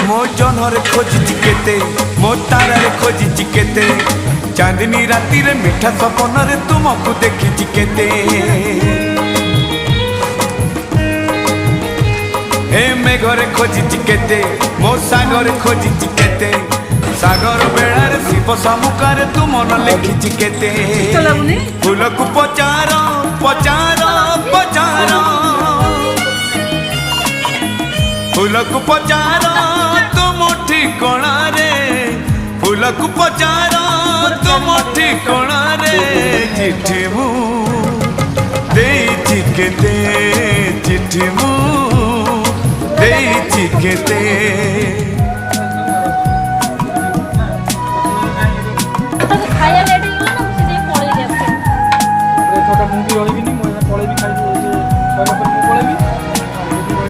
मो जनरे खोजी केते मो तारे खोजी केते चांदनी राती रे मीठा सपन रे तुमको देखी केते हे मेघरे खोजी केते मो सागरे खोजी केते सागर बेड़ार शिव सामुकार तू मन लिखी केते फूल को पचार पचार पचार फूल को पचार तुम ठिकणा रे फूल को पचार तुम ठिकणा रे चिट्ठी मु देइछि केते चिट्ठी मु देइछि केते खाया लेट हो ना मुझे पळेई जाते छोटा मुंगी रही नहीं मैं पळेबी खाई पळेबी